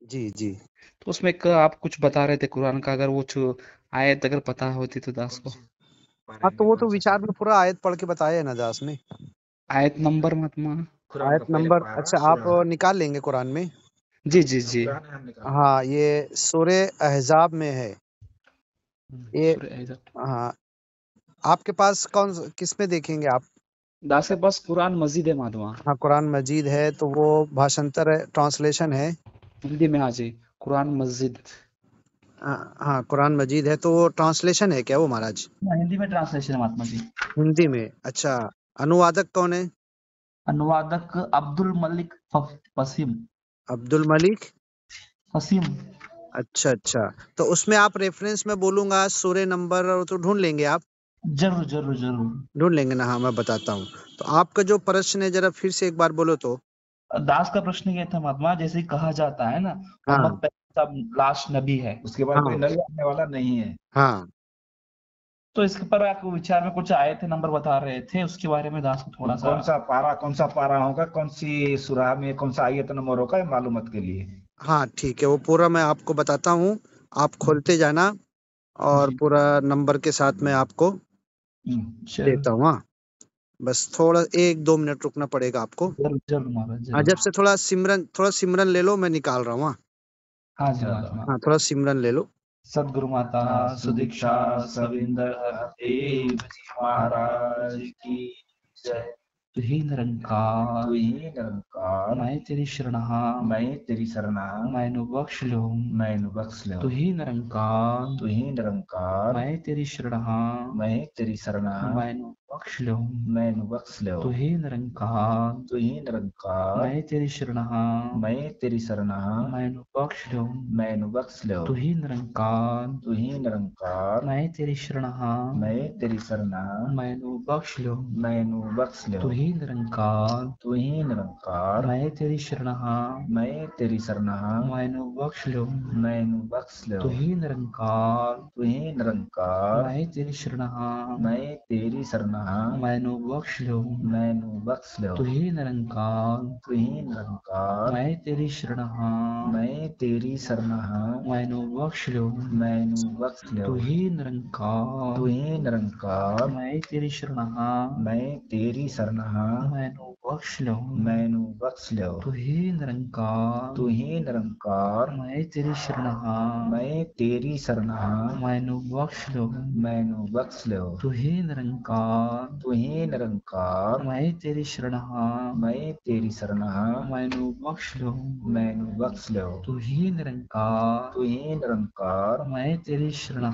जी जी। तो उसमें एक आप कुछ बता रहे थे कुरान का, अगर वो आयत अगर पता होती तो दास को। हाँ तो वो तो विचार में पूरा आयत पढ़ के बताया है ना दास में। आयत नंबर महात्मा। आयत नंबर, अच्छा आप निकाल लेंगे कुरान में। जी जी जी। हाँ ये सूरे अहजाब में है ये। सूरह अहज़ाब। हाँ आपके पास किस में देखेंगे आप? दास के पास कुरान मस्जिद है महात्मा। हाँ कुरान मजीद है तो वो भाषांतर है, ट्रांसलेशन है। हिंदी में आ जाए कुरान मस्जिद। हाँ कुरान मजीद है तो वो ट्रांसलेशन है क्या वो महाराज? हाँ, हिंदी में ट्रांसलेशन है महात्मा जी। हिंदी में, अच्छा। अनुवादक कौन है? अनुवादक अब्दुल मलिक फसीम। अब्दुल मलिक। फसीम। अच्छा अच्छा। तो उसमें आप रेफरेंस में बोलूंगा सूरे नंबर और तो ढूंढ लेंगे आप? जरूर जरूर जरूर। ढूंढ लेंगे ना, हाँ मैं बताता हूँ। तो आपका जो प्रश्न है जरा फिर से एक बार बोलो तो। दास का प्रश्न ये था महात्मा, जैसे ही कहा जाता है ना हाँ मोहम्मद पैगंबर सब लास्ट नबी है, उसके बाद कोई हाँ नबी आने वाला नहीं है। हाँ। तो इसके पर आपको विचार में कुछ आए थे, नंबर बता रहे थे, उसके बारे में दास को थोड़ा सा। कौन सा पारा होगा, कौन सी सूरह में कौन सा आयत नंबर होगा, ये मालूमत के लिए। हाँ ठीक है, वो पूरा मैं आपको बताता हूँ। आप खोलते जाना और जी। पूरा नंबर के साथ में आपको चलो। देता हूँ। हाँ बस थोड़ा 1-2 मिनट रुकना पड़ेगा आपको। जरूर जरूर महाराज हाँ जब जरूर। से थोड़ा सिमरन ले लो, मैं निकाल रहा हूँ। हाँ हाँ जी चलो। महात्मा। हाँ थोड़ा सिमरन ले लो। सदगुरु माता सुदीक्षा सविंदर देव जी महाराज की जय। तू ही निरंकार, तू ही निरंकार, मैं तेरी शरणा, मैं तेरी शरणा, मैनू बख्श लो। मैनू बख्श ले। तू ही निरंकार, तू ही निरंकार, मैं तेरी शरणा, मैं तेरी शरणा, मैनू बख्श लो। मैनू बख्श ले। तू ही निरंकार, तू ही निरंकार, मैं तेरी शरणा, मैं तेरी शरणा, मैनू बख्श लो। मैनू बख्श ले। तू ही निरंकार, तू ही निरंकार, मैं तेरी शरणा, मैं तेरी शरणा, मैनू बख्श लो। मैनू बख्श ले। तू ही निरंकार, तू ही निरंकार, मैं तेरी शरणा, मैं तेरी शरणा, मैनू बख्श लो। मैनू बख्श ले। तू ही निरंकार, तू ही निरंकार, मैं तेरी शरणा, मैं तेरी शरणा, मैनू बख्श लो। मैनू बख्श ले। तू ही निरंकार, तू ही निरंकार, मैं तेरी शरणा, मैं तेरी शरणा, मैनू बख्श लो। मैनू बख्श ले। तू ही निरंकार, तू ही निरंकार, मैं तेरी शरणा, मैं तेरी शरणा, मैनू बख्श लो। मैनू बख्श ले। तू ही निरंकार, तू ही निरंकार, मैं तेरी शरणा, मैं तेरी शरणा, मैनू बख्श लो। मैनू बख्श ले। तू ही निरंकार, तू ही निरंकार, मैं तेरी शरणा, मैं तेरी शरणा, मैनू बख्श लो। मैनू बख्श ले। तू ही निरंकार, तू ही निरंकार, मैं तेरी शरणा,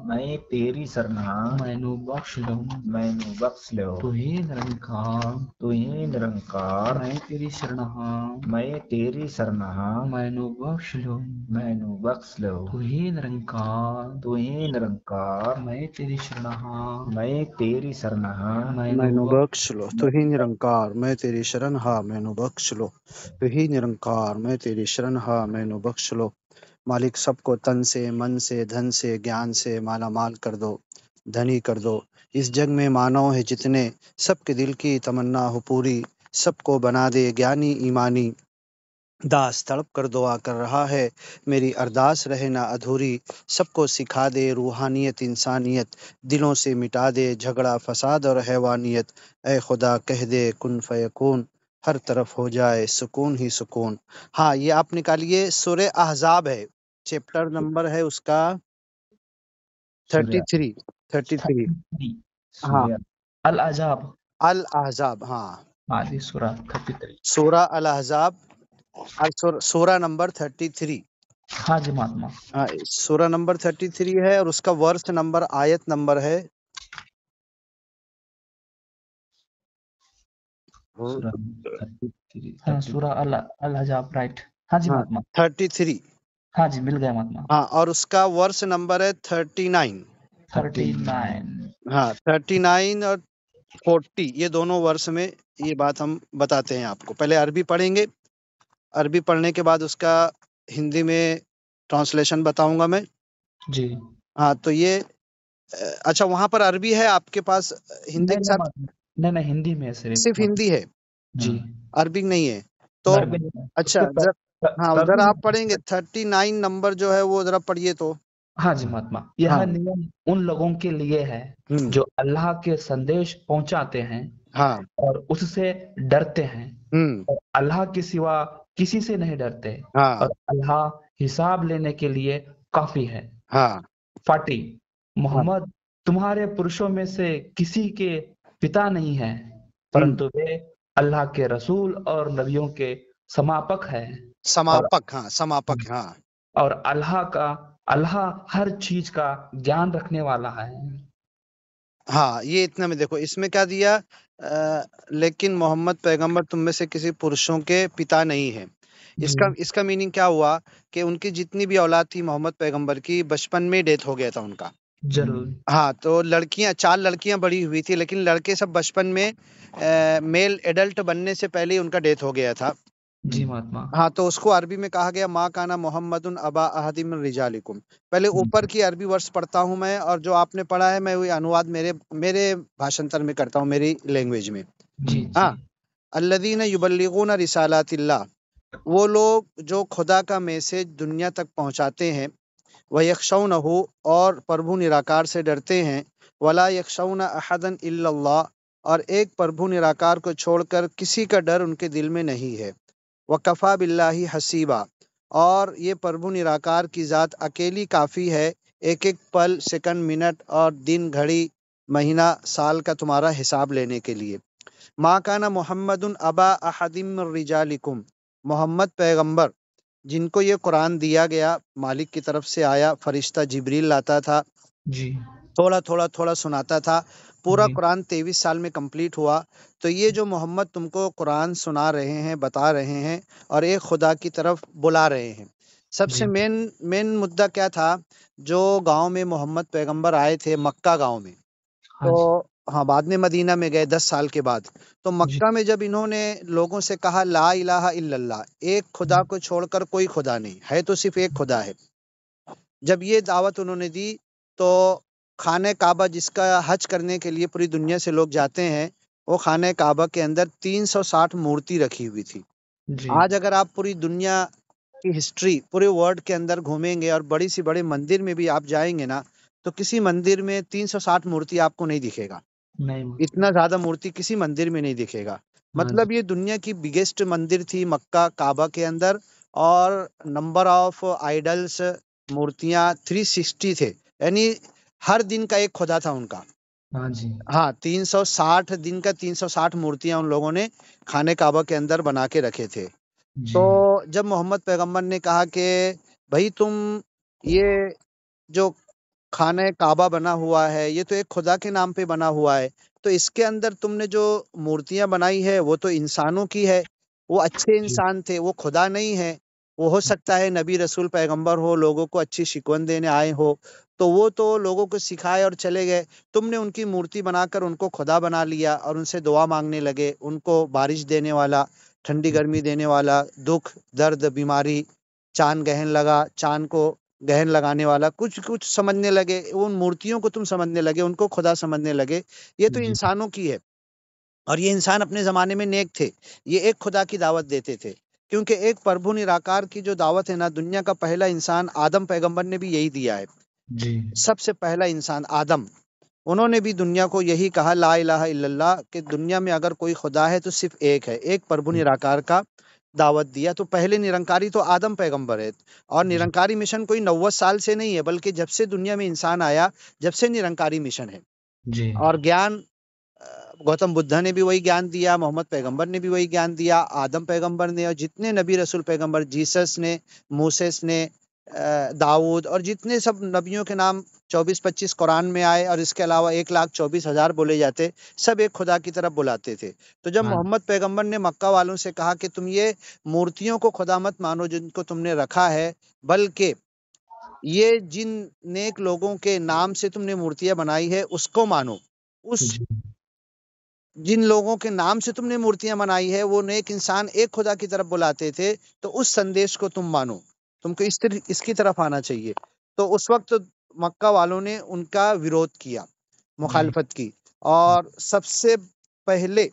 मैं तेरी शरणा, मैनू बख्श लो। मैनू बख्श ले। तू ही निरंकार, तू ही निरंकार, मैं तेरी शरणा, मैं तेरी शरणा, मैनू बख्श लो। मैनू बख्श ले। तू ही निरंकार, तू ही निरंकार, मैं तेरी शरणा, मैं तेरी शरणा, मैनू बख्श लो। तू ही निरंकार, मैं तेरी शरण हा, मैनू बख्श लो। तू ही निरंकार, मैं तेरी शरण हा, मैनू बख्श लो। मालिक सबको तन से, मन से, धन से, ज्ञान से माला माल कर दो, धनी कर दो। इस जग में मानव है जितने, सबके दिल की तमन्ना हो पूरी। सबको बना दे ज्ञानी ईमानी, दास तड़प कर दुआ कर रहा है, मेरी अरदास रहे ना अधूरी। सबको सिखा दे रूहानियत इंसानियत, दिलों से मिटा दे झगड़ा फसाद और हैवानियत। ए खुदा कह दे कुन फयकून, हर तरफ हो जाए सुकून ही सुकून। हाँ ये आप निकालिए, सूरह अहज़ाब है, चैप्टर नंबर है उसका सूर्य 33। 33। 33। हाँ सूर्य अल अजाब। अल अहज़ाब, हाँ आदि सूरा 33। सूरह अल अहज़ाब, सूरह नंबर 33। हाँ जी महात्मा। हाँ सूरह नंबर 33 है और उसका वर्ष नंबर, आयत नंबर है सूर्य 33 हाँ सूरा अल अल अजाब, राइट। हाँ जी हाँ महात्मा। 33। हाँ जी मिल गया महात्मा। हाँ और उसका वर्ष नंबर है 39। 39। हाँ 39 और 40, ये दोनों वर्ष में ये बात हम बताते हैं आपको। पहले अरबी पढ़ेंगे, अरबी पढ़ने के बाद उसका हिंदी में ट्रांसलेशन बताऊंगा मैं। जी। हाँ तो ये अच्छा वहां पर अरबी है आपके पास हिंदी नहीं के नहीं साथ? महात्मा, नहीं नहीं हिंदी में सिर्फ सिर्फ महात्मा। हिंदी है, जी। अरबी नहीं है तो? अरबी नहीं है। अच्छा उसके हाँ, उधर प्रभु आप पढ़ेंगे 39 नंबर जो है वो जरा पढ़िए तो। हाँ जी महात्मा, यह हाँ। नियम उन लोगों के लिए है जो अल्लाह के संदेश पहुंचाते हैं हाँ। और उससे डरते हैं हम्म। और अल्लाह के सिवा किसी से नहीं डरते हाँ। और अल्लाह हिसाब लेने के लिए काफी है। हाँ। 40 हाँ। मोहम्मद तुम्हारे पुरुषों में से किसी के पिता नहीं है, हम्म। परंतु वे अल्लाह के रसूल और नबियों के समापक है और समापक, हाँ समापक, हाँ। और अल्लाह हर चीज का ज्ञान रखने वाला है। हाँ, ये इतना में देखो इसमें क्या दिया, लेकिन मोहम्मद पैगंबर तुम में से किसी पुरुषों के पिता नहीं है। इसका जी इसका मीनिंग क्या हुआ कि उनकी जितनी भी औलाद थी मोहम्मद पैगंबर की, बचपन में डेथ हो गया था उनका। जरूर। हाँ, तो लड़कियां, 4 लड़कियां बड़ी हुई थी, लेकिन लड़के सब बचपन में मेल एडल्ट बनने से पहले ही उनका डेथ हो गया था। जी महात्मा। हाँ, तो उसको अरबी में कहा गया मा काना मोहम्मदुन अबा अहदिम मिन रिजालिकुम। पहले ऊपर की अरबी वर्ड्स पढ़ता हूँ मैं, और जो आपने पढ़ा है मैं वही अनुवाद मेरे मेरे भाषांतर में करता हूँ, मेरी लैंग्वेज में। जी जी हाँ, अल्लदीन युबल्लिगून रिसालातिल्लाह, वो लोग जो खुदा का मैसेज दुनिया तक पहुंचाते हैं, व यख्शौनहु, और प्रभु निराकार से डरते हैं, वला यख्शौन अहदन इल्लल्लाह, और एक प्रभु निराकार को छोड़कर किसी का डर उनके दिल में नहीं है। वकफ़ा बिल्लाहि हसीबा, और ये प्रभु निराकार की ज़ात अकेली काफ़ी है एक एक पल, सेकंड, मिनट और दिन, घड़ी, महीना, साल का तुम्हारा हिसाब लेने के लिए। मा काना मोहम्मदुन अबा अहदिम मिन रिजालिकुम, मोहम्मद पैगंबर जिनको ये कुरान दिया गया, मालिक की तरफ से आया, फरिश्ता जिब्रील लाता था, जी थोड़ा थोड़ा थोड़ा सुनाता था, पूरा जी कुरान 23 साल में कंप्लीट हुआ। तो ये जो मोहम्मद तुमको कुरान सुना रहे हैं, बता रहे हैं और एक खुदा की तरफ बुला रहे हैं, सबसे जी। मेन मेन मुद्दा क्या था, जो गांव में मोहम्मद पैगंबर आए थे, मक्का गांव में, हाँ तो जी हाँ, बाद में मदीना में गए 10 साल के बाद। तो जी मक्का में जब इन्होंने लोगों से कहा ला इलाहा इल्लल्लाह, एक खुदा को छोड़कर कोई खुदा नहीं है, तो सिर्फ एक खुदा है, जब ये दावत उन्होंने दी, तो खाने काबा, जिसका हज करने के लिए पूरी दुनिया से लोग जाते हैं, वो खाने काबा के अंदर 360 मूर्ति रखी हुई थी। जी आज अगर आप पूरी दुनिया की हिस्ट्री पूरे वर्ल्ड के अंदर घूमेंगे और बड़ी सी बड़े मंदिर में भी आप जाएंगे ना, तो किसी मंदिर में 360 मूर्ति आपको नहीं दिखेगा। नहीं महात्मा। इतना ज्यादा मूर्ति किसी मंदिर में नहीं दिखेगा। हाँ जी मतलब ये दुनिया की बिगेस्ट मंदिर थी मक्का काबा के अंदर, और नंबर ऑफ आइडल्स, मूर्तियां 360 थे, यानी हर दिन का एक खुदा था उनका। हाँ जी हाँ, 360 दिन का 360 मूर्तियां उन लोगों ने खाने काबा के अंदर बना के रखे थे। जी तो जब मोहम्मद पैगंबर ने कहा कि भाई तुम, ये जो खाने काबा बना हुआ है ये तो एक खुदा के नाम पे बना हुआ है, तो इसके अंदर तुमने जो मूर्तियां बनाई है वो तो इंसानों की है, वो अच्छे जी इंसान थे, वो खुदा नहीं है। वो हो सकता है नबी रसूल पैगंबर हो, लोगों को अच्छी शिकवन देने आए हो, तो वो तो लोगों को सिखाए और चले गए। तुमने उनकी मूर्ति बनाकर उनको खुदा बना लिया और उनसे दुआ मांगने लगे, उनको बारिश देने वाला, ठंडी गर्मी देने वाला, दुख दर्द बीमारी, चांद गहन लगा, चांद को गहन लगाने वाला, कुछ कुछ समझने लगे, उन मूर्तियों को तुम समझने लगे, उनको खुदा समझने लगे। ये तो जी इंसानों की है, और ये इंसान अपने जमाने में नेक थे, ये एक खुदा की दावत देते थे, क्योंकि एक प्रभु निराकार की जो दावत है ना, दुनिया का पहला इंसान आदम पैगंबर ने भी यही दिया है। जी सबसे पहला इंसान आदम, उन्होंने भी दुनिया को यही कहा ला इलाहा इल्लल्लाह, कि दुनिया में अगर कोई खुदा है तो सिर्फ एक है, एक प्रभु निराकार का दावत दिया। तो पहले निरंकारी तो आदम पैगंबर है, और जी निरंकारी मिशन कोई 90 साल से नहीं है, बल्कि जब से दुनिया में इंसान आया, जब से निरंकारी मिशन है। जी और ज्ञान, गौतम बुद्ध ने भी वही ज्ञान दिया, मोहम्मद पैगंबर ने भी वही ज्ञान दिया, आदम पैगंबर ने, और जितने नबी रसूल पैगंबर, जीसस ने, मूसेस ने, दाऊद, और जितने सब नबियों के नाम 24-25 कुरान में आए, और इसके अलावा 1,24,000 बोले जाते, सब एक खुदा की तरफ बुलाते थे। तो जब हाँ मोहम्मद पैगंबर ने मक्का वालों से कहा कि तुम ये मूर्तियों को खुदा मत मानो जिनको तुमने रखा है, बल्कि ये जिन नेक लोगों के नाम से तुमने मूर्तियां बनाई है उसको मानो, उस जी जिन लोगों के नाम से तुमने मूर्तियां बनाई है वो नेक इंसान एक खुदा की तरफ बुलाते थे, तो उस संदेश को तुम मानो, तुमको इसकी तरफ आना चाहिए। तो उस वक्त मक्का वालों ने उनका विरोध किया, जी मुखालफत की, और सबसे पहले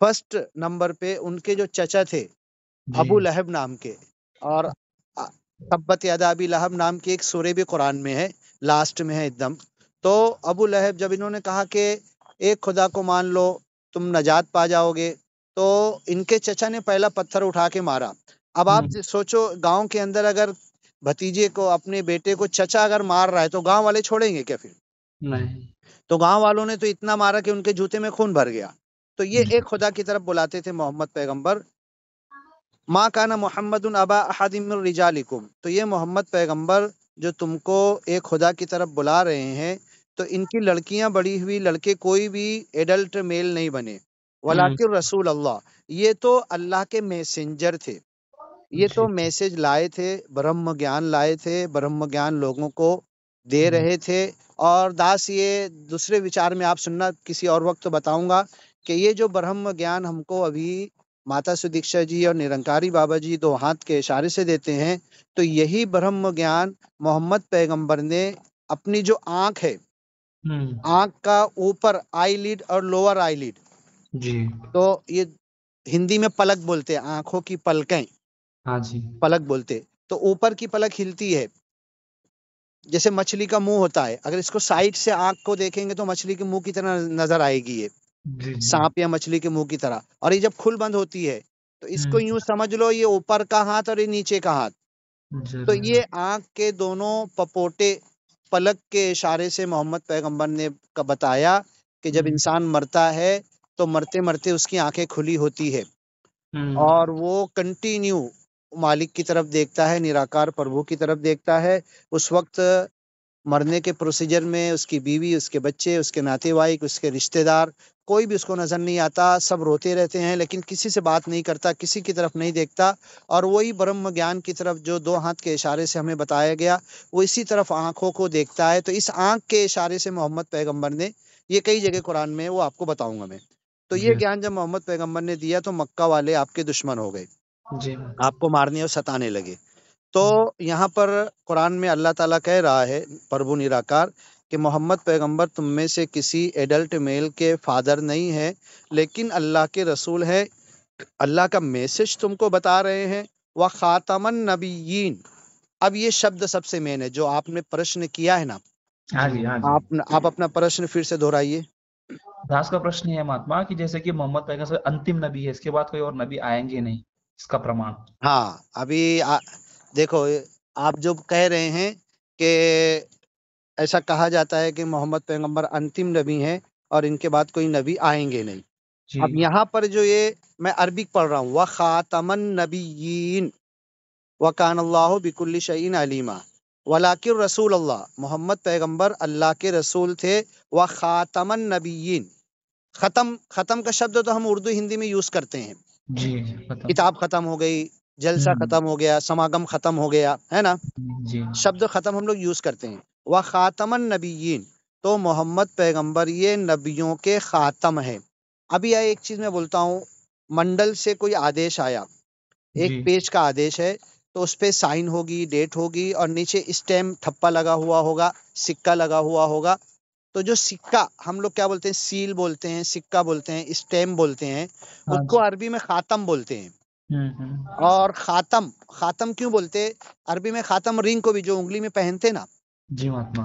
फर्स्ट नंबर पे उनके जो चचा थे, अबू जी। लहब नाम के। और तब्बत यदा अबी लहब नाम की एक सूरह भी कुरान में है, लास्ट में है एकदम। तो अबू लहब जब इन्होंने कहा कि एक खुदा को मान लो तुम नजात पा जाओगे, तो इनके चचा ने पहला पत्थर उठा के मारा। अब आप सोचो, गांव के अंदर अगर भतीजे को, अपने बेटे को चचा अगर मार रहा है तो गांव वाले छोड़ेंगे क्या फिर? नहीं। तो गांव वालों ने तो इतना मारा कि उनके जूते में खून भर गया। तो ये जी। एक खुदा की तरफ बुलाते थे मोहम्मद पैगंबर। माँ काना मोहम्मदुन अबा अहदिम मिन रिजालिकुम, तो ये मोहम्मद पैगंबर जो तुमको एक खुदा की तरफ बुला रहे हैं, तो इनकी लड़कियां बड़ी हुई, लड़के कोई भी एडल्ट मेल नहीं बने। वलाकिन रसूल अल्लाह, ये तो अल्लाह के मैसेंजर थे, ये तो जी। मैसेज लाए थे, ब्रह्म ज्ञान लाए थे, ब्रह्म ज्ञान लोगों को दे रहे थे। और दास, ये दूसरे विचार में आप सुनना, किसी और वक्त तो बताऊंगा कि ये जो ब्रह्म ज्ञान हमको अभी माता सुदीक्षा जी और निरंकारी बाबा जी दो हाथ के इशारे से देते हैं, तो यही ब्रह्म ज्ञान मोहम्मद पैगंबर ने अपनी जो आंख है, आंख का ऊपर आईलिड और लोअर आईलिड, जी। तो ये हिंदी में पलक बोलते हैं, आंखों की पलकें हाँ जी। पलक बोलते। तो ऊपर की पलक हिलती है, जैसे मछली का मुंह होता है, अगर इसको साइड से आंख को देखेंगे तो मछली के मुंह की तरह नजर आएगी ये, जी। जी। सांप या मछली के मुंह की तरह। और ये जब खुल बंद होती है तो इसको यूं समझ लो, ये ऊपर का हाथ और ये नीचे का हाथ। तो जरूर। ये आंख के दोनों पपोटे पलक के इशारे से मोहम्मद पैगंबर ने का बताया कि जब इंसान मरता है तो मरते मरते उसकी आंखें खुली होती है और वो कंटिन्यू मालिक की तरफ देखता है, निराकार प्रभु की तरफ देखता है। उस वक्त मरने के प्रोसीजर में उसकी बीवी, उसके बच्चे, उसके नातेवाईक, उसके रिश्तेदार, कोई भी उसको नजर नहीं आता। सब रोते रहते हैं लेकिन किसी से बात नहीं करता, किसी की तरफ नहीं देखता। और वही ब्रह्म ज्ञान की तरफ जो दो हाथ के इशारे से हमें बताया गया, वो इसी तरफ आंखों को देखता है। तो इस आंख के इशारे से मोहम्मद पैगंबर ने, ये कई जगह कुरान में है, वो आपको बताऊंगा मैं। तो ये जी। ज्ञान जब मोहम्मद पैगंबर ने दिया तो मक्का वाले आपके दुश्मन हो गए, जी। आपको मारने और सताने लगे। तो यहाँ पर कुरान में अल्लाह ताला कह रहा है, प्रभु निराकार, कि मोहम्मद पैगंबर तुम में से किसी एडल्ट मेल के फादर नहीं है, लेकिन अल्लाह के रसूल है, अल्लाह का मैसेज तुमको बता रहे हैं। व खातमन नबीयीन। अब ये शब्द सबसे मेन है, जो आपने प्रश्न किया है ना, हाँ जी, हाँ जी। आप अपना प्रश्न फिर से दोहराइए। दास का प्रश्न ये है महात्मा कि जैसे कि मोहम्मद पैगंबर अंतिम नबी है, इसके बाद कोई और नबी आएंगे नहीं, इसका प्रमाण। हाँ, अभी देखो, आप जो कह रहे हैं कि ऐसा कहा जाता है कि मोहम्मद पैगंबर अंतिम नबी हैं और इनके बाद कोई नबी आएंगे नहीं। जी। अब यहाँ पर जो ये मैं अरबिक पढ़ रहा हूँ, व खातमन नबीयीन व कान अल्लाहु बिकुल्ली शैइन अलीमा। वलाकिन रसूल अल्लाह, मोहम्मद पैगंबर अल्लाह के रसूल थे। व खातमन नबीयीन, खत्म, खत्म का शब्द तो हम उर्दू हिंदी में यूज करते हैं। जी। खत्म। किताब खत्म हो गई, जलसा खत्म हो गया, समागम खत्म हो गया, है ना, जी। शब्द खत्म हम लोग यूज करते हैं। व खातमन नबीयीन, तो मोहम्मद पैगंबर ये नबियों के खातम है। अभी यह एक चीज मैं बोलता हूँ, मंडल से कोई आदेश आया, एक जी। पेज का आदेश है, तो उस पे साइन होगी, डेट होगी और नीचे स्टैम्प ठप्पा लगा हुआ होगा, सिक्का लगा हुआ होगा। तो जो सिक्का हम लोग क्या बोलते हैं, सील बोलते हैं, सिक्का बोलते हैं, स्टैम्प बोलते हैं, हाँ उसको जी। अरबी में खातम बोलते हैं। हम्म। और खातम, खातम क्यों बोलते, अरबी में खातम रिंग को भी, जो उंगली में पहनते ना, जी महात्मा।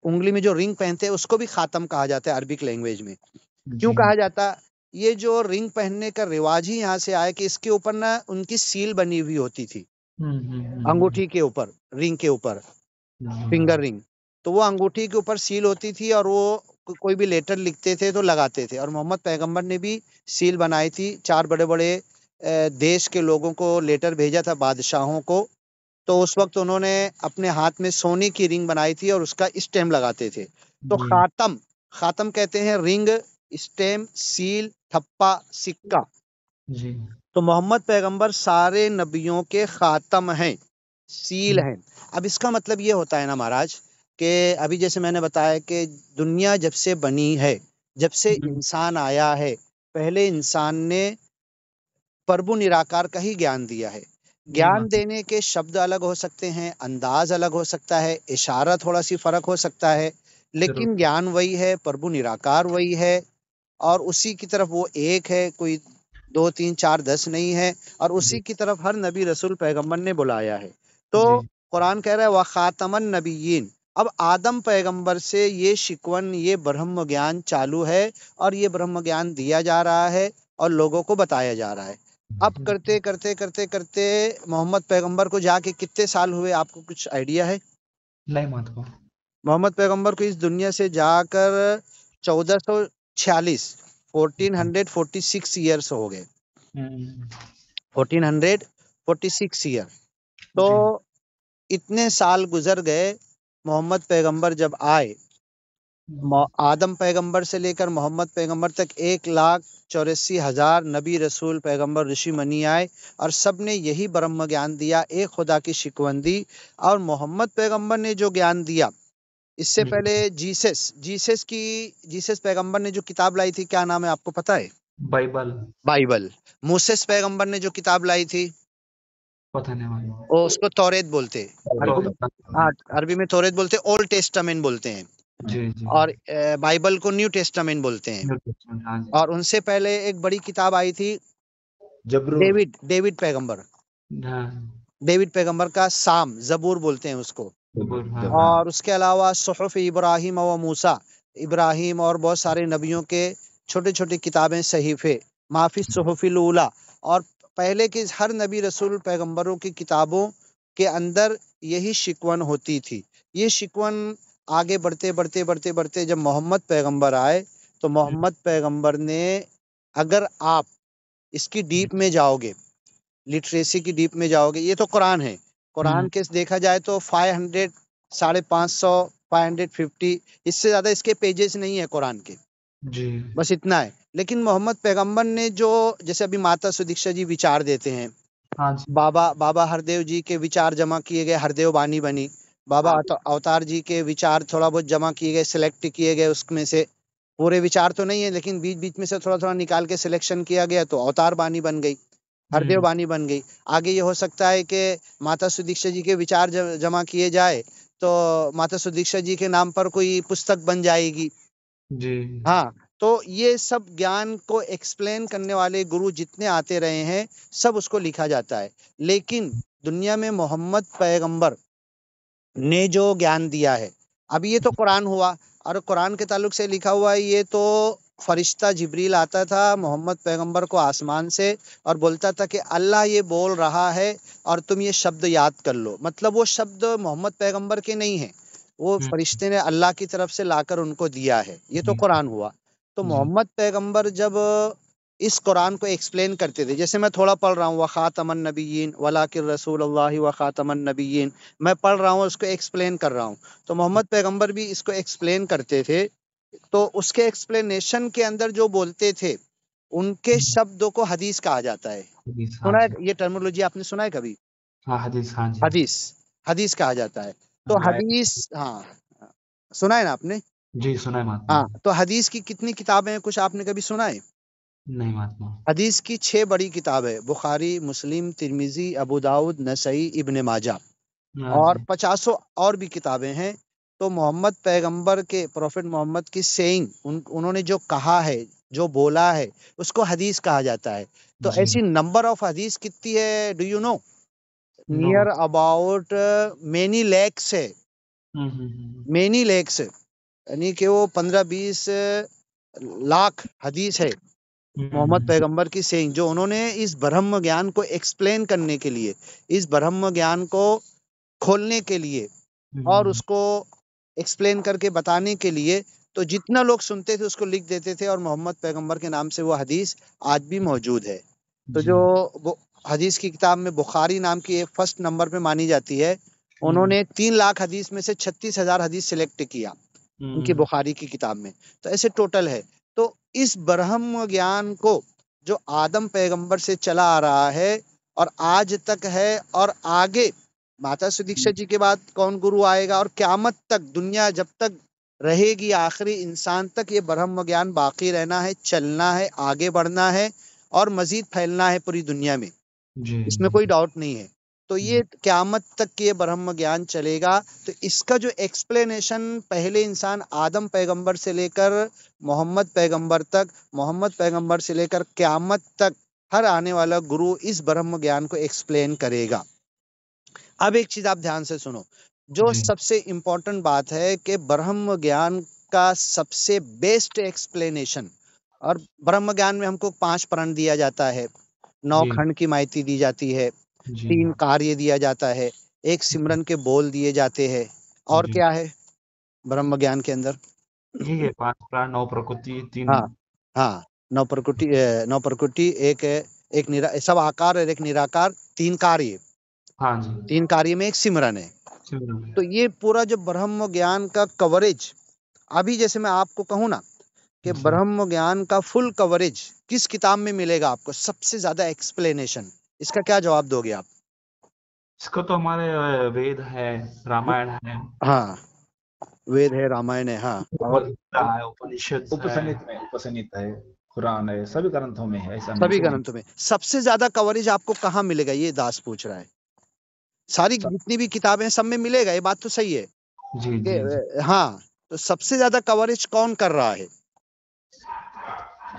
उंगली में जो रिंग पहनते हैं उसको भी खातम कहा जाता है अरबिक लैंग्वेज में। क्यों जी। कहा जाता, ये जो रिंग पहनने का रिवाज ही यहाँ से आया कि इसके ऊपर ना उनकी सील बनी हुई होती थी, अंगूठी के ऊपर, रिंग के ऊपर, फिंगर रिंग। तो वो अंगूठी के ऊपर सील होती थी और वो कोई भी लेटर लिखते थे तो लगाते थे। और मोहम्मद पैगंबर ने भी सील बनाई थी, 4 बड़े बड़े देश के लोगों को लेटर भेजा था, बादशाहों को। तो उस वक्त उन्होंने अपने हाथ में सोने की रिंग बनाई थी और उसका स्टेम लगाते थे। तो जी। खातम, खातम कहते हैं रिंग, स्टेम, सील, ठप्पा, सिक्का। जी। तो मोहम्मद पैगंबर सारे नबियों के खातम हैं, सील हैं। अब इसका मतलब ये होता है ना महाराज, कि अभी जैसे मैंने बताया कि दुनिया जब से बनी है, जब से इंसान आया है, पहले इंसान ने प्रभु निराकार का ही ज्ञान दिया है। जी ज्ञान महात्मा। देने के शब्द अलग हो सकते हैं, अंदाज अलग हो सकता है, इशारा थोड़ा सी फर्क हो सकता है, जरूर। लेकिन ज्ञान वही है, प्रभु निराकार वही है। और उसी की तरफ वो एक है, कोई 2 3 4 10 नहीं है, और उसी जी की तरफ हर नबी रसूल पैगंबर ने बुलाया है। तो जी कुरान कह रहा है व खातमन नबीयीन। अब आदम पैगंबर से ये शिकवन, ये ब्रह्म ज्ञान चालू है, और ये ब्रह्म ज्ञान दिया जा रहा है और लोगों को बताया जा रहा है। अब करते करते करते करते मोहम्मद पैगंबर को जाके कितने साल हुए, आपको कुछ आइडिया है? नहीं महात्मा। मोहम्मद पैगंबर को इस दुनिया से जाकर 1446, 1446 ईयर्स हो गए। हम्म, 1446 ईयर। तो जी इतने साल गुजर गए। मोहम्मद पैगंबर जब आए, आदम पैगंबर से लेकर मोहम्मद पैगंबर तक 1,84,000 नबी रसूल पैगंबर ऋषि मुनि आए, और सब ने यही ब्रह्म ज्ञान दिया, एक खुदा की शिकवन दी। और मोहम्मद पैगंबर ने जो ज्ञान दिया, इससे जी पहले जीसस पैगंबर ने जो किताब लाई थी, क्या नाम है आपको पता है? बाइबल। बाइबल। मूसेस पैगंबर ने जो किताब लाई थी, पता नहीं महात्मा। वो उसको तौरेत बोलते हैं अरबी में। हाँ, अरबी में तौरेत बोलते हैं, ओल्ड टेस्टामेंट बोलते हैं। जी जी और बाइबल को न्यू टेस्टामेंट बोलते हैं। न्यू टेस्टमेंट, हाँ जी। और उनसे पहले एक बड़ी किताब आई थी, जबरूर। डेविड पैगंबर। हाँ डेविड पैगंबर का साम, जबूर बोलते हैं उसको। जबूर, हाँ जबरूर। और उसके अलावा सुहuf इब्राहिम व मूसा, इब्राहिम और बहुत सारे नबियों के छोटे छोटे किताबें, सहीफे, माफी सुहफिल उला। और पहले के हर नबी रसूल पैगंबरों की किताबों के अंदर यही शिकवन होती थी। ये शिकवन आगे बढ़ते बढ़ते बढ़ते बढ़ते जब मोहम्मद पैगंबर आए, तो मोहम्मद पैगंबर ने, अगर आप इसकी डीप में जाओगे, लिटरेसी की डीप में जाओगे, ये तो कुरान है। कुरान के देखा जाए तो 500, 550, 550, इससे ज्यादा इसके पेजेस नहीं है कुरान के, जी बस इतना है। लेकिन मोहम्मद पैगंबर ने जो, जैसे अभी माता सुदीक्षा जी विचार देते हैं, हाँ जी बाबा बाबा हरदेव जी के विचार जमा किए गए, हरदेव बानी बनी। बाबा हाँ अवतार जी के विचार थोड़ा बहुत जमा किए गए, सिलेक्ट किए गए, उसमें से पूरे विचार तो नहीं है, लेकिन बीच बीच में से थोड़ा थोड़ा निकाल के सिलेक्शन किया गया, तो अवतार बानी बन गई, हरदेव बानी बन गई। आगे ये हो सकता है कि माता सुदीक्षा जी के विचार जमा किए जाए, तो माता सुदीक्षा जी के नाम पर कोई पुस्तक बन जाएगी। जी हाँ, तो ये सब ज्ञान को एक्सप्लेन करने वाले गुरु जितने आते रहे हैं, सब उसको लिखा जाता है। लेकिन दुनिया में मोहम्मद पैगंबर ने जो ज्ञान दिया है, अब ये तो कुरान हुआ, और कुरान के ताल्लुक से लिखा हुआ है, ये तो फरिश्ता जिब्रील आता था मोहम्मद पैगंबर को आसमान से, और बोलता था कि अल्लाह ये बोल रहा है और तुम ये शब्द याद कर लो। मतलब वो शब्द मोहम्मद पैगंबर के नहीं है, वो हम्म, फरिश्ते ने अल्लाह की तरफ से लाकर उनको दिया है। ये तो जी कुरान हुआ। तो जी मोहम्मद पैगंबर जब इस कुरान को एक्सप्लेन करते थे, जैसे मैं थोड़ा पढ़ रहा हूँ, व खातमन नबीयीन वलाकिर रसूलुल्लाह व खातमन नबीयीन, मैं पढ़ रहा हूँ, उसको एक्सप्लेन कर रहा हूँ। तो मोहम्मद पैगंबर भी इसको एक्सप्लेन करते थे। तो उसके एक्सप्लेनेशन के अंदर जो बोलते थे, उनके शब्दों को हदीस कहा जाता है। हदीस, हाँ सुना है जी। ये टर्मिनोलॉजी, आपने सुना है कभी? हाँ हदीस, हाँ जी। हदीस, हदीस कहा जाता है। तो राइट। हदीस, हाँ, सुना है ना आपने? जी सुना है महात्मा। हाँ, तो हदीस की कितनी किताबें हैं, कुछ आपने कभी सुना है? नहीं महात्मा। हदीस की 6 बड़ी किताब है, बुखारी, मुस्लिम, तिरमिजी, अबू दाऊद, नसई, इब्न माजा, हाँ और जी 50 और भी किताबें हैं। तो मोहम्मद पैगंबर के, प्रोफेट मोहम्मद की सेइंग, उन्होंने जो कहा है, जो बोला है, उसको हदीस कहा जाता है। तो जी। ऐसी नंबर ऑफ हदीस कितनी है, do you know? No. Near about many lakhs है, मेनी लैक्स, यानी कि वो 15-20 लाख हदीस है मोहम्मद पैगंबर की सेइंग, जो उन्होंने इस ब्रह्म ज्ञान को एक्सप्लेन करने के लिए, इस ब्रह्म ज्ञान को खोलने के लिए, और उसको एक्सप्लेन करके बताने के लिए, तो जितना लोग सुनते थे उसको लिख देते थे, और मोहम्मद पैगंबर के नाम से वो हदीस आज भी मौजूद है। तो जी। जो वो हदीस की किताब में बुखारी नाम की एक फर्स्ट नंबर पे मानी जाती है, उन्होंने 3 लाख हदीस में से 36,000 हदीस सिलेक्ट किया उनकी बुखारी की किताब में। तो ऐसे टोटल है। तो इस ब्रह्म ज्ञान को जो आदम पैगंबर से चला आ रहा है और आज तक है, और आगे माता सुदीक्षा जी के बाद कौन गुरु आएगा, और क्यामत तक, दुनिया जब तक रहेगी, आखिरी इंसान तक ये ब्रह्म ज्ञान बाकी रहना है, चलना है, आगे बढ़ना है, और मजीद फैलना है पूरी दुनिया में, जी इसमें कोई डाउट नहीं है। तो ये क्यामत तक ये ब्रह्म ज्ञान चलेगा। तो इसका जो एक्सप्लेनेशन पहले इंसान आदम पैगंबर से लेकर मोहम्मद पैगंबर तक, मोहम्मद पैगंबर से लेकर क्यामत तक हर आने वाला गुरु इस ब्रह्म ज्ञान को एक्सप्लेन करेगा। अब एक चीज आप ध्यान से सुनो, जो जी सबसे इम्पोर्टेंट बात है कि ब्रह्म ज्ञान का सबसे बेस्ट एक्सप्लेनेशन, और ब्रह्म ज्ञान में हमको 5 प्रण दिया जाता है, 9 जी खंड की माहिती दी जाती है, जी 3 कार्य दिया जाता है, एक सिमरन के बोल दिए जाते हैं, और जी क्या है ब्रह्म ज्ञान के अंदर? यही है 5 प्राण 9 प्रकृति 3। हाँ, हाँ, 9 प्रकृति, एक सब आकार और एक निराकार, 3 कार्य, हाँ जी 3 कार्य में एक सिमरन है। सिमरन तो ये पूरा जो ब्रह्म ज्ञान का कवरेज, अभी जैसे मैं आपको कहूँ ना कि जी ब्रह्म ज्ञान का फुल कवरेज किस किताब में मिलेगा आपको सबसे ज्यादा एक्सप्लेनेशन, इसका क्या जवाब दोगे आप? इसका तो हमारे वेद है, रामायण है, हाँ, वेद है, रामायण है, हाँ, और गीता है, उपनिषद है। उपसनित है, कुरान है, सभी ग्रंथों में है, ऐसा नहीं सभी कि नहीं। ग्रंथों में सबसे ज्यादा कवरेज आपको कहाँ मिलेगा, ये दास पूछ रहा है। सारी जितनी भी किताबें हैं सब में मिलेगा, ये बात तो सही है जी कि जी जी हाँ, तो सबसे ज्यादा कवरेज कौन कर रहा है?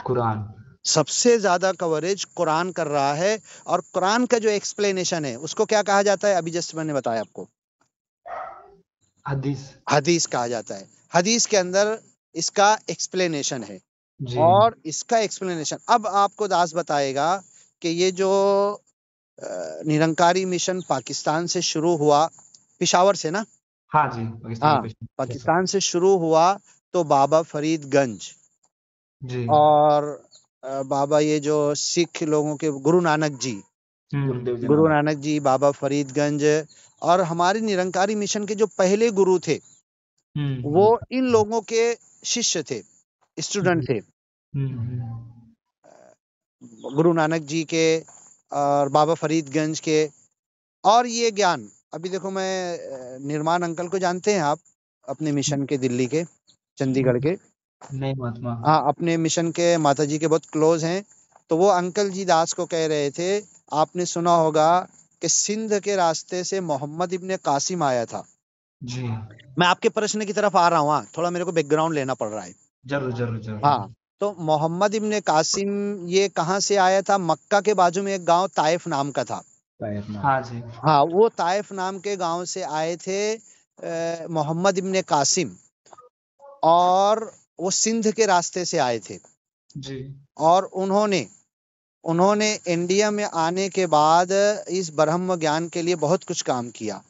कुरान। सबसे ज्यादा कवरेज कुरान कर रहा है, और कुरान का जो एक्सप्लेनेशन है उसको क्या कहा जाता है? अभी जस्ट मैंने बताया आपको, हदीस। हदीस कहा जाता है। हदीस के अंदर इसका एक्सप्लेनेशन है, जी और इसका एक्सप्लेनेशन अब आपको दास बताएगा कि ये जो निरंकारी मिशन पाकिस्तान से शुरू हुआ, पिशावर से ना, हाँ जी पाकिस्तान हाँ, पे। पाकिस्तान से शुरू हुआ, तो बाबा फरीदगंज जी और बाबा ये जो सिख लोगों के गुरु नानक जी, गुरुदेव जी गुरु नानक। नानक जी, बाबा फरीदगंज, और हमारे निरंकारी मिशन के जो पहले गुरु थे वो हम्म इन लोगों के शिष्य थे, स्टूडेंट जी थे, हम्म गुरु नानक जी के और बाबा फरीदगंज के। और ये ज्ञान अभी देखो, मैं निर्माण अंकल को जानते हैं आप, अपने मिशन के, दिल्ली के, चंडीगढ़ के, नहीं महात्मा। हाँ, अपने मिशन के माता जी के बहुत क्लोज हैं। तो वो अंकल जी दास को कह रहे थे, आपने सुना होगा कि सिंध के रास्ते से मोहम्मद इब्ने कासिम आया था। जी मैं आपके प्रश्न की तरफ आ रहा हूँ, हाँ, थोड़ा मेरे को बैकग्राउंड लेना पड़ रहा है। जरूर जरूर जरूर। हाँ, तो मोहम्मद इब्ने कासिम ये कहाँ से आया था? मक्का के बाजू में एक गांव ताइफ नाम का था। हाँ जी हाँ, वो ताइफ नाम के गांव से आए थे मोहम्मद इब्ने कासिम, और वो सिंध के रास्ते से आए थे, जी और उन्होंने उन्होंने इंडिया में आने के बाद इस ब्रह्म ज्ञान के लिए बहुत कुछ काम किया।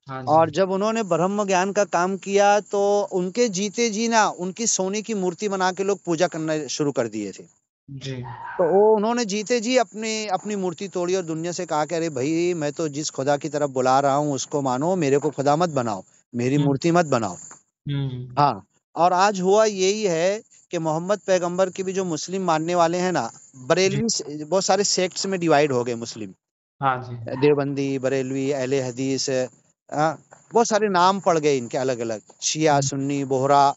हाँ और जी जब उन्होंने ब्रह्म ज्ञान का काम किया तो उनके जीते जी ना उनकी सोने की मूर्ति बना के लोग पूजा करना शुरू कर दिए थे। जी तो वो उन्होंने जीते जी अपनी अपनी मूर्ति तोड़ी और दुनिया से कहा कि अरे भाई, मैं तो जिस खुदा की तरफ बुला रहा हूँ उसको मानो, मेरे को खुदा मत बनाओ, मेरी हम्म मूर्ति मत बनाओ। हाँ, और आज हुआ यही है कि मोहम्मद पैगंबर की भी जो मुस्लिम मानने वाले हैं ना, जी बहुत सारे सेक्ट्स में डिवाइड हो गए मुस्लिम, हाँ जी देवबंदी, बरेलवी, अहले हदीस, बहुत सारे नाम पड़ गए इनके अलग अलग, शिया, हम्म सुन्नी, बोहरा।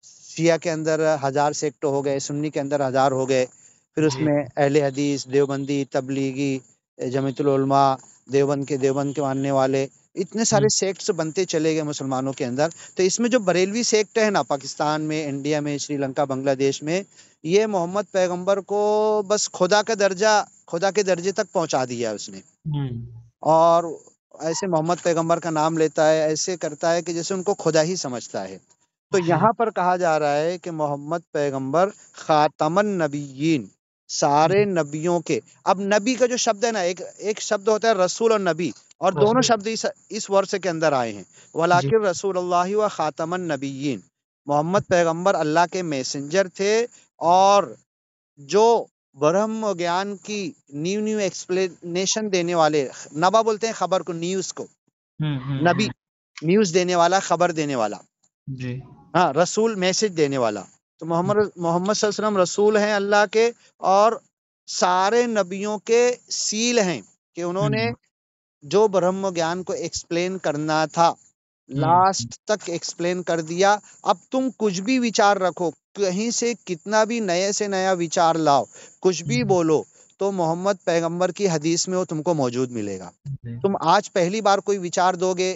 शिया के अंदर 1000 सेक्ट हो गए, सुन्नी के अंदर 1000 हो गए, फिर जी उसमें अहले हदीस, देवबंदी, तबलीगी, जमीयतुल उलमा, देवबंद के मानने वाले, इतने सारे हम्म सेक्ट्स बनते चले गए मुसलमानों के अंदर। तो इसमें जो बरेलवी सेक्ट है ना, पाकिस्तान में, इंडिया में, श्रीलंका, बांग्लादेश में, ये मोहम्मद पैगंबर को बस खुदा के दर्जे तक पहुंचा दिया उसने, हम्म और ऐसे मोहम्मद पैगंबर का नाम लेता है, ऐसे करता है कि जैसे उनको खुदा ही समझता है। तो जी यहाँ पर कहा जा रहा है कि मोहम्मद पैगंबर खातमन नबीयीन, सारे नबियों के, अब नबी का जो शब्द है ना, एक एक शब्द होता है रसूल और नबी, और दोनों रसूल। शब्द इस वर्ष के अंदर आए हैं। जी वलाकिन रसूल अल्लाह व खातमन नबीयीन, मोहम्मद पैगंबर अल्लाह के मैसेंजर थे, और जो ब्रह्म ज्ञान की न्यू न्यू एक्सप्लेनेशन देने वाले, नबा बोलते हैं खबर को, न्यूज को, नबी हम्म न्यूज देने वाला, खबर देने वाला, जी हाँ, रसूल मैसेज देने वाला। तो मोहम्मद मोहम्मद सल्लल्लाहु अलैहि वसल्लम रसूल हैं अल्लाह के, और सारे नबियों के सील हैं कि उन्होंने हम्म जो ब्रह्म ज्ञान को एक्सप्लेन करना था हम्म लास्ट तक एक्सप्लेन कर दिया। अब तुम कुछ भी विचार रखो, कहीं से कितना भी नए से नया विचार लाओ, कुछ भी हम्म, बोलो, तो मोहम्मद पैगंबर की हदीस में वो तुमको मौजूद मिलेगा। जी तुम आज पहली बार कोई विचार दोगे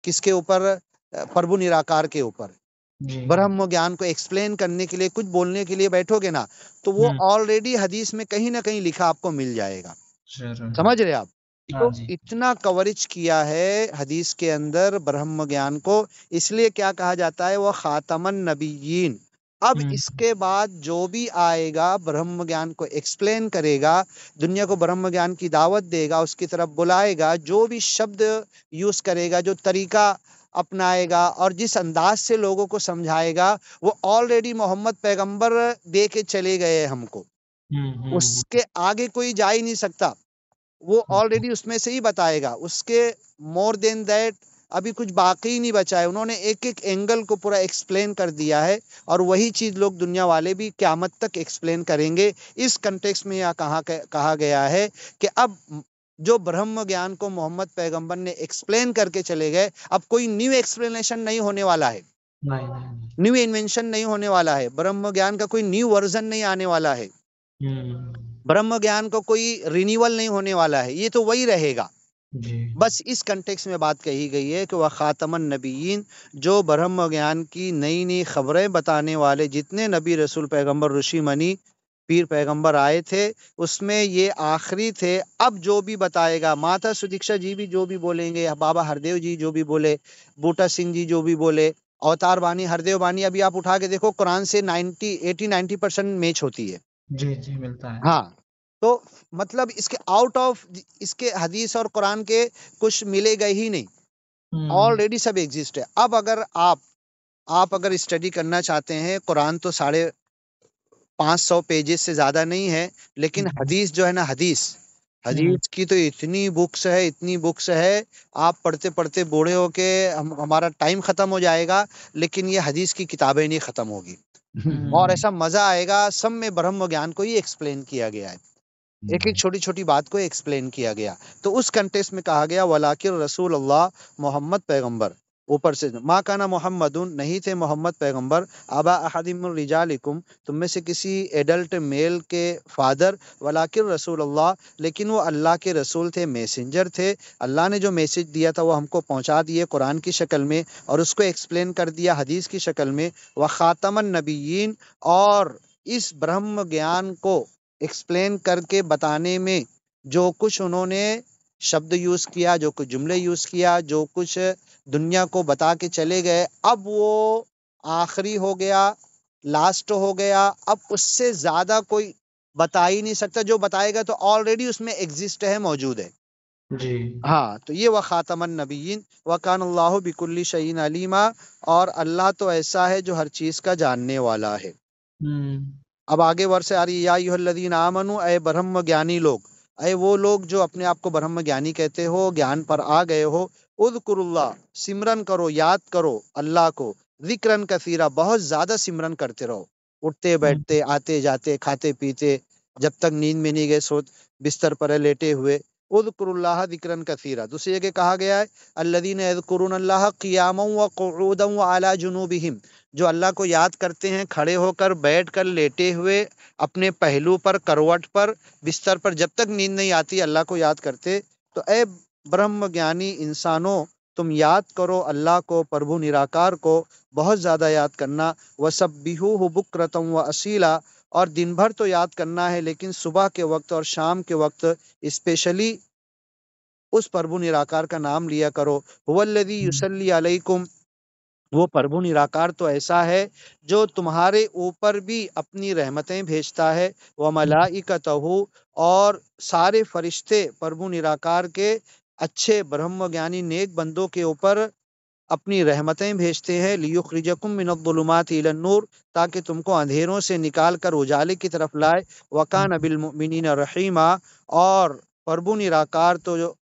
किसके ऊपर? प्रभु निराकार के ऊपर, जी ब्रह्म ज्ञान को एक्सप्लेन करने के लिए, कुछ बोलने के लिए बैठोगे ना, तो वो ऑलरेडी हदीस में कहीं ना कहीं लिखा आपको मिल जाएगा। जरूर। समझ रहे आप? हाँ तो जी। इतना कवरेज किया है हदीस के अंदर ब्रह्म ज्ञान को, इसलिए क्या कहा जाता है, वो खातमन नबीयीन। अब इसके बाद जो भी आएगा ब्रह्म ज्ञान को एक्सप्लेन करेगा, दुनिया को ब्रह्म ज्ञान की दावत देगा, उसकी तरफ बुलाएगा, जो भी शब्द यूज करेगा, जो तरीका अपनाएगा और जिस अंदाज से लोगों को समझाएगा, वो ऑलरेडी मोहम्मद पैगंबर दे के चले गए हमको। उसके आगे कोई जा ही नहीं सकता, वो ऑलरेडी उसमें से ही बताएगा। उसके मोर देन दैट अभी कुछ बाकी ही नहीं बचा है। उन्होंने एक एक एंगल को पूरा एक्सप्लेन कर दिया है, और वही चीज लोग दुनिया वाले भी क़यामत तक एक्सप्लेन करेंगे। इस कंटेक्स्ट में यह कहा गया है कि अब जो ब्रह्म ज्ञान को मोहम्मद पैगंबर ने एक्सप्लेन करके चले गए, अब कोई न्यू एक्सप्लेनेशन नहीं होने वाला है, नहीं। न्यू इन्वेंशन नहीं होने वाला है, ब्रह्म ज्ञान का कोई न्यू वर्जन नहीं आने वाला है, ब्रह्म ज्ञान को कोई रिन्यूअल नहीं होने वाला है, ये तो वही रहेगा। जी बस इस कंटेक्स्ट में बात कही गई है कि वह खातमन नबीयीन, जो ब्रह्म ज्ञान की नई नई खबरें बताने वाले जितने नबी रसूल पैगंबर ऋषि मनी पीर पैगंबर आए थे, उसमें ये आखिरी थे। अब जो भी बताएगा, माता सुदीक्षा जी भी जो भी बोलेंगे, बाबा हरदेव जी जो भी बोले, बूटा सिंह जी जो भी बोले, अवतार बानी, हरदेव बानी, अभी आप उठा के देखो, कुरान से 80-90% मैच होती है। जी मिलता है। हाँ, तो मतलब इसके आउट ऑफ इसके हदीस और कुरान के कुछ मिलेगा ही नहीं, ऑलरेडी सब एग्जिस्ट है। अब अगर आप अगर स्टडी करना चाहते हैं, कुरान तो 550 पेजेस से ज्यादा नहीं है, लेकिन हदीस जो है ना, हदीस की तो इतनी बुक्स है, इतनी बुक्स है, आप पढ़ते पढ़ते बूढ़े होके हमारा टाइम खत्म हो जाएगा, लेकिन ये हदीस की किताबें नहीं खत्म होगी। और ऐसा मजा आएगा, सब में ब्रह्म ज्ञान को ही एक्सप्लेन किया गया है, एक एक छोटी छोटी बात को एक्सप्लेन किया गया। तो उस कंटेक्स्ट में कहा गया वलाकिर रसूल अल्लाह, मोहम्मद पैगंबर, ऊपर से मा काना मोहम्मदुन, नहीं थे मोहम्मद पैगंबर, आबा अहदिम रिजालिकुम, तुम में से किसी एडल्ट मेल के फादर, वलाकिर रसूल अल्लाह, लेकिन वो अल्लाह के रसूल थे, मैसेंजर थे। अल्लाह ने जो मैसेज दिया था वो हमको पहुंचा दिए कुरान की शक्ल में, और उसको एक्सप्लेन कर दिया हदीस की शक्ल में। व खातमन नबीयीन, और इस ब्रह्म ज्ञान को एक्सप्लेन करके बताने में जो कुछ उन्होंने शब्द यूज किया, जो कुछ जुमले यूज किया, जो कुछ दुनिया को बता के चले गए, अब वो आखिरी हो गया, लास्ट हो गया। अब उससे ज्यादा कोई बता ही नहीं सकता, जो बताएगा तो ऑलरेडी उसमें एग्जिस्ट है, मौजूद है। जी हाँ, तो ये व खातमन नबीयीन व कान अल्लाहु बिकुल्ली शैइन अलीमा, और अल्लाह तो ऐसा है जो हर चीज का जानने वाला है। अब आगे वर्ष आ रही, या अय्युहल्लज़ीन आमनू, ऐ ब्रह्म ज्ञानी लोग, ऐ वो लोग जो अपने आप को ब्रह्म ज्ञानी कहते हो, ज्ञान पर आ गए हो, उज़कुरुल्लाह, सिमरन करो, याद करो अल्लाह को, जिक्रन कसीरा, बहुत ज्यादा सिमरन करते रहो, उठते बैठते, आते जाते, खाते पीते, जब तक नींद में नहीं गए, सो बिस्तर पर लेटे हुए, उज़कुरुल्लाह जिक्रन कसीरा। दूसरी जगह कहा गया है अल्लज़ीना यज़कुरूनल्लाह क़ियामन व क़ुऊदन व अला जुनूबिहिम, जो अल्लाह को याद करते हैं खड़े होकर, बैठ कर, लेटे हुए, अपने पहलू पर, करवट पर, बिस्तर पर, जब तक नींद नहीं आती अल्लाह को याद करते। तो ए ब्रह्म ज्ञानी इंसानों, तुम याद करो अल्लाह को, प्रभु निराकार को बहुत ज्यादा याद करना। वसब्बिहूहु बुक्रतम व असीला, और दिन भर तो याद करना है, लेकिन सुबह के वक्त और शाम के वक्त स्पेशली उस प्रभु निराकार का नाम लिया करो। हुवल्लज़ी युसल्ली अलैकुम, वो प्रभु निराकार तो ऐसा है जो तुम्हारे ऊपर भी अपनी रहमतें भेजता है। वह मलाइकतहू, और सारे फरिश्ते प्रभु निराकार के अच्छे ब्रह्म ज्ञानी नेक बंदों के ऊपर अपनी रहमतें भेजते हैं। लियुखरिजकुम मिनज़्ज़ुलुमाति इलन नूर, ताकि तुमको अंधेरों से निकाल कर उजाले की तरफ लाए। वकान बिल मुमिनीना रहीमा, और प्रभु निराकार तो जो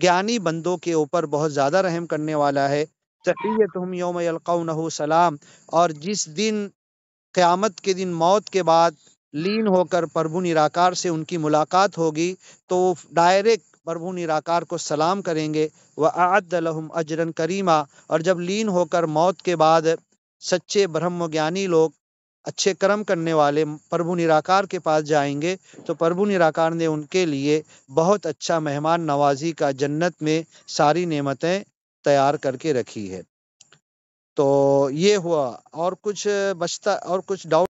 ज्ञानी बंदों के ऊपर बहुत ज्यादा रहम करने वाला है। तहियतुहुम यौम यल्क़ौनहु सलाम, और जिस दिन क़यामत के दिन, मौत के बाद लीन होकर प्रभु निराकार से उनकी मुलाकात होगी, तो डायरेक्ट प्रभु निराकार को सलाम करेंगे। व अअद्द लहुम अजरन करीमा, और जब लीन होकर मौत के बाद सच्चे ब्रह्म ज्ञानी लोग, अच्छे कर्म करने वाले प्रभु निराकार के पास जाएंगे, तो प्रभु निराकार ने उनके लिए बहुत अच्छा मेहमान नवाजी का जन्नत में सारी नेमतें तैयार करके रखी है। तो ये हुआ, और कुछ बचता, और कुछ डाउट